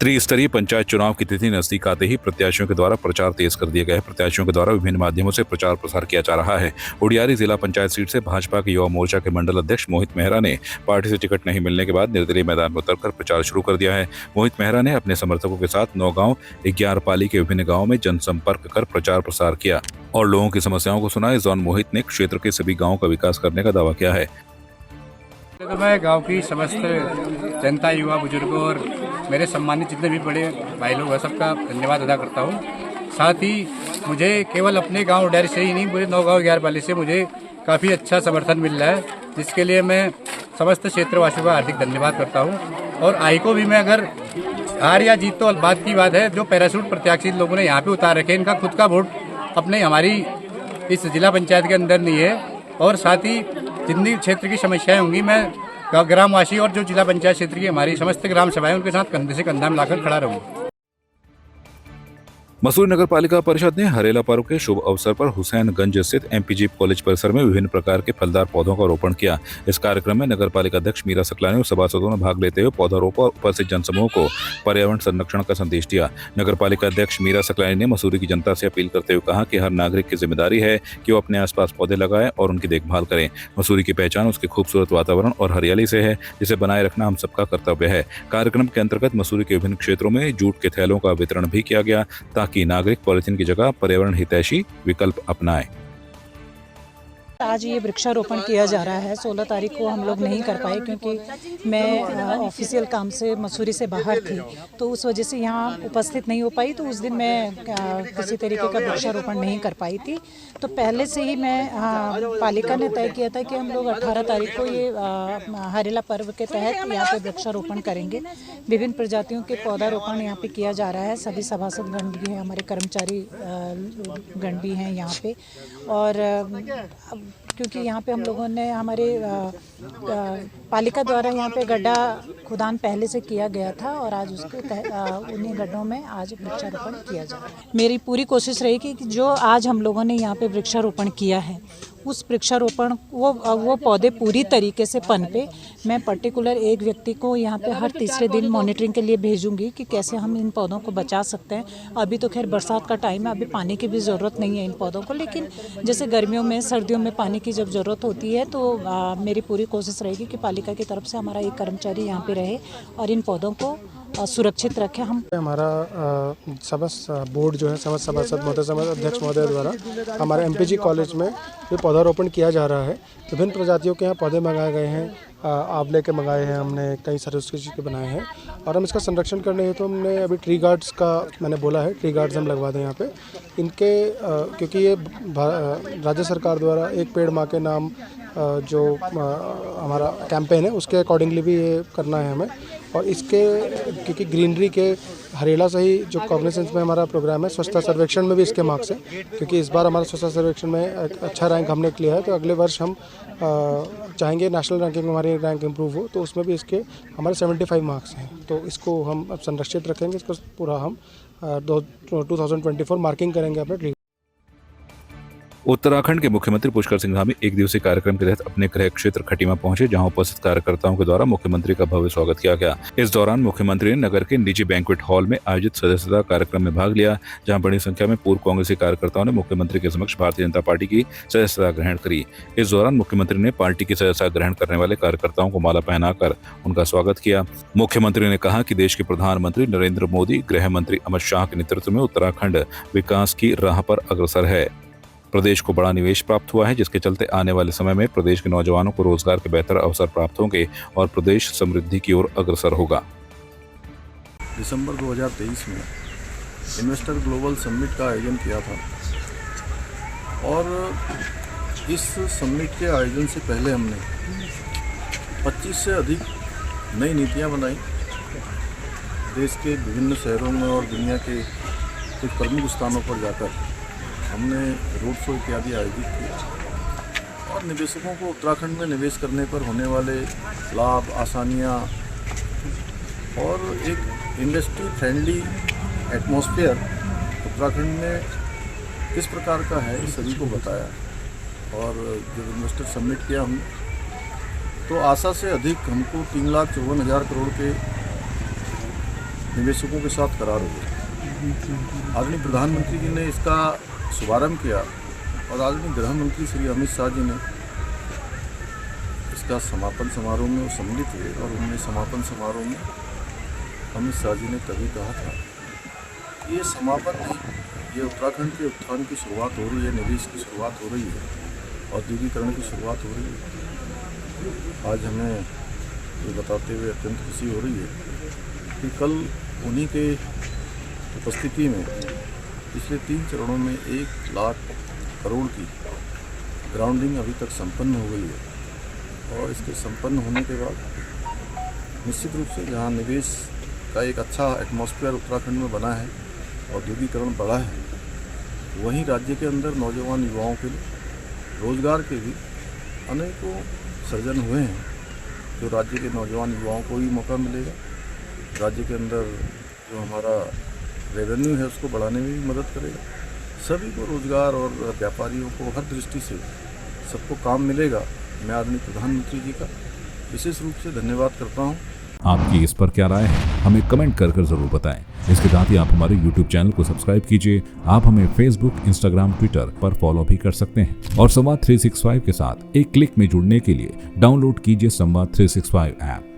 त्रिस्तरीय पंचायत चुनाव की तिथि नजदीक आते ही प्रत्याशियों के द्वारा प्रचार तेज कर दिया गया है। प्रत्याशियों के द्वारा विभिन्न माध्यमों से प्रचार प्रसार किया जा रहा है। उडियारी जिला पंचायत सीट से भाजपा के युवा मोर्चा के मंडल अध्यक्ष मोहित मेहरा ने पार्टी से टिकट नहीं मिलने के बाद निर्दलीय मैदान में उतरकर प्रचार शुरू कर दिया है। मोहित मेहरा ने अपने समर्थकों के साथ नौगांव, ग्यारपाली के विभिन्न गाँव में जनसंपर्क कर प्रचार प्रसार किया और लोगों की समस्याओं को सुना। इस दौरान मोहित ने क्षेत्र के सभी गाँवों का विकास करने का दावा किया है। तो मैं गांव की समस्त जनता, युवा, बुजुर्गों और मेरे सम्मानित जितने भी बड़े भाई लोग हैं सबका धन्यवाद अदा करता हूं। साथ ही मुझे केवल अपने गांव उडियारी से ही नहीं, पूरे नौगांव ग्यारपाली से मुझे काफ़ी अच्छा समर्थन मिल रहा है, जिसके लिए मैं समस्त क्षेत्रवासियों का हार्दिक धन्यवाद करता हूं। और आई को भी मैं, अगर हार या जीत तो बात की बात है, जो पैराशूट प्रत्याशी लोगों ने यहाँ पे उतार रखे, इनका खुद का वोट अपने हमारी इस जिला पंचायत के अंदर नहीं है। और साथ ही जितनी क्षेत्र की समस्याएं होंगी, मैं ग्रामवासी और जो जिला पंचायत क्षेत्र की हमारी समस्त ग्राम सभाएं, उनके साथ कंधे से कंधा मिलाकर खड़ा रहूंगा। मसूरी नगर पालिका परिषद ने हरेला पर्व के शुभ अवसर पर हुसैनगंज स्थित एमपीजी कॉलेज परिसर में विभिन्न प्रकार के फलदार पौधों का रोपण किया। इस कार्यक्रम में नगर पालिका अध्यक्ष मीरा सकलानी और सभासदों ने भाग लेते हुए पौधारोपण और उपस्थित जनसमूह को पर्यावरण संरक्षण का संदेश दिया। नगर पालिका अध्यक्ष मीरा सकलानी ने मसूरी की जनता से अपील करते हुए कहा कि हर नागरिक की जिम्मेदारी है कि वो अपने आसपास पौधे लगाएं और उनकी देखभाल करें। मसूरी की पहचान उसके खूबसूरत वातावरण और हरियाली से है, जिसे बनाए रखना हम सबका कर्तव्य है। कार्यक्रम के अंतर्गत मसूरी के विभिन्न क्षेत्रों में जूट के थैलों का वितरण भी किया गया, ताकि नागरिक पॉलिथीन की जगह पर्यावरण हितैषी विकल्प अपनाएं। आज ये वृक्षारोपण किया जा रहा है। 16 तारीख को हम लोग नहीं कर पाए क्योंकि मैं ऑफिशियल काम से मसूरी से बाहर थी, तो उस वजह से यहाँ उपस्थित नहीं हो पाई। तो उस दिन मैं किसी तरीके का वृक्षारोपण नहीं कर पाई थी। तो पहले से ही मैं पालिका ने तय किया था कि हम लोग 18 तारीख को ये हरेला पर्व के तहत यहाँ पे वृक्षारोपण करेंगे। विभिन्न प्रजातियों के पौधारोपण यहाँ पे किया जा रहा है। सभी सभासद गण भी हैं, हमारे कर्मचारी गण भी हैं यहाँ पे। और क्योंकि यहाँ पे हम लोगों ने हमारे पालिका द्वारा यहाँ पे गड्ढा खुदान पहले से किया गया था और आज उसके उन्हीं गड्ढों में आज वृक्षारोपण किया जा रहा है। मेरी पूरी कोशिश रहेगी कि जो आज हम लोगों ने यहाँ पे वृक्षारोपण किया है, उस वृक्षारोपण वो पौधे पूरी तरीके से पनपे। मैं पर्टिकुलर एक व्यक्ति को यहाँ पे हर तीसरे दिन मॉनिटरिंग के लिए भेजूंगी कि कैसे हम इन पौधों को बचा सकते हैं। अभी तो खैर बरसात का टाइम है, अभी पानी की भी ज़रूरत नहीं है इन पौधों को, लेकिन जैसे गर्मियों में, सर्दियों में पानी की जब ज़रूरत होती है तो मेरी पूरी कोशिश रहेगी कि पालिका की तरफ से हमारा एक कर्मचारी यहाँ पे रहे और इन पौधों को सुरक्षित रखें। हमारा समस्त बोर्ड जो है, समस्त सभासद महोदय, समस्त अध्यक्ष महोदय द्वारा हमारे एमपीजी कॉलेज में ये पौधारोपण किया जा रहा है। विभिन्न प्रजातियों के यहाँ पौधे मंगाए गए हैं, आंवले के मंगाए हैं, हमने कई सारे उसके चीज़ के बनाए हैं। और हम इसका संरक्षण करने हेतु हमने अभी ट्री गार्ड्स का मैंने बोला है, ट्री गार्ड्स हम लगवा दें यहाँ पे इनके, क्योंकि ये राज्य सरकार द्वारा एक पेड़ माँ के नाम जो हमारा कैंपेन है, उसके अकॉर्डिंगली भी ये करना है हमें। और इसके क्योंकि ग्रीनरी के हरेला से ही जो कॉग्निसेंस में हमारा प्रोग्राम है, स्वच्छता सर्वेक्षण में भी इसके मार्क्स है, क्योंकि इस बार हमारा स्वच्छता सर्वेक्षण में अच्छा रैंक हमने लिया है। तो अगले वर्ष हम चाहेंगे नेशनल रैंकिंग में हमारी रैंक इम्प्रूव हो, तो उसमें भी इसके हमारे 75 मार्क्स हैं। तो इसको हम अब संरक्षित रखेंगे, इसको पूरा हम 2024 मार्किंग करेंगे अपने। उत्तराखंड के मुख्यमंत्री पुष्कर सिंह धामी एक दिवसीय कार्यक्रम के तहत अपने गृह क्षेत्र खटीमा पहुंचे, जहां उपस्थित कार्यकर्ताओं के द्वारा मुख्यमंत्री का भव्य स्वागत किया गया। इस दौरान मुख्यमंत्री ने नगर के निजी बैंक्वेट हॉल में आयोजित सदस्यता कार्यक्रम में भाग लिया, जहां बड़ी संख्या में पूर्व कांग्रेसी कार्यकर्ताओं ने मुख्यमंत्री के समक्ष भारतीय जनता पार्टी की सदस्यता ग्रहण करी। इस दौरान मुख्यमंत्री ने पार्टी की सदस्यता ग्रहण करने वाले कार्यकर्ताओं को माला पहनाकर उनका स्वागत किया। मुख्यमंत्री ने कहा कि देश के प्रधानमंत्री नरेंद्र मोदी, गृह मंत्री अमित शाह के नेतृत्व में उत्तराखंड विकास की राह पर अग्रसर है। प्रदेश को बड़ा निवेश प्राप्त हुआ है, जिसके चलते आने वाले समय में प्रदेश के नौजवानों को रोजगार के बेहतर अवसर प्राप्त होंगे और प्रदेश समृद्धि की ओर अग्रसर होगा। दिसंबर 2023 में इन्वेस्टर ग्लोबल समिट का आयोजन किया था और इस समिट के आयोजन से पहले हमने 25 से अधिक नई नीतियां बनाई। देश के विभिन्न शहरों में और दुनिया के कुछ प्रमुख स्थानों पर जाकर हमने रोड शो इत्यादि आयोजित किए और निवेशकों को उत्तराखंड में निवेश करने पर होने वाले लाभ, आसानियाँ और एक इंडस्ट्री फ्रेंडली एटमॉस्फेयर उत्तराखंड में किस प्रकार का है, इस सभी को बताया। और जब इन्वेस्टर समिट किया हम, तो आशा से अधिक हमको 3,54,000 करोड़ के निवेशकों के साथ करार हुए। आदरणीय प्रधानमंत्री जी ने इसका शुभारंभ किया और आदरणीय गृह मंत्री श्री अमित शाह जी ने इसका समापन समारोह में वो सम्मिलित हुए और उन्होंने समापन समारोह में अमित शाह जी ने तभी कहा था कि ये समापन नहीं, ये उत्तराखंड के उत्थान की शुरुआत हो रही है, निवेश की शुरुआत हो रही है, औद्योगिकरण की शुरुआत हो रही है। आज हमें ये बताते हुए अत्यंत खुशी हो रही है कि कल उन्हीं के उपस्थिति में पिछले 3 चरणों में 1 लाख करोड़ की ग्राउंडिंग अभी तक संपन्न हो गई है और इसके संपन्न होने के बाद निश्चित रूप से जहाँ निवेश का एक अच्छा एटमॉस्फेयर उत्तराखंड में बना है, औद्योगिकरण बढ़ा है, वहीं राज्य के अंदर नौजवान युवाओं के लिए रोजगार के भी अनेकों सृजन हुए हैं, जो राज्य के नौजवान युवाओं को भी मौका मिलेगा। राज्य के अंदर जो हमारा रेवेन्यू है उसको बढ़ाने में भी मदद करेगा। सभी को रोजगार और व्यापारियों को हर दृष्टि से सबको काम मिलेगा। मैं आदरणीय प्रधानमंत्री जी का विशेष रूप से धन्यवाद करता हूँ। आपकी इस पर क्या राय है, हमें कमेंट कर जरूर बताएं। इसके साथ ही आप हमारे YouTube चैनल को सब्सक्राइब कीजिए। आप हमें Facebook, Instagram, Twitter पर फॉलो भी कर सकते हैं और संवाद 365 के साथ एक क्लिक में जुड़ने के लिए डाउनलोड कीजिए संवाद 365 ऐप।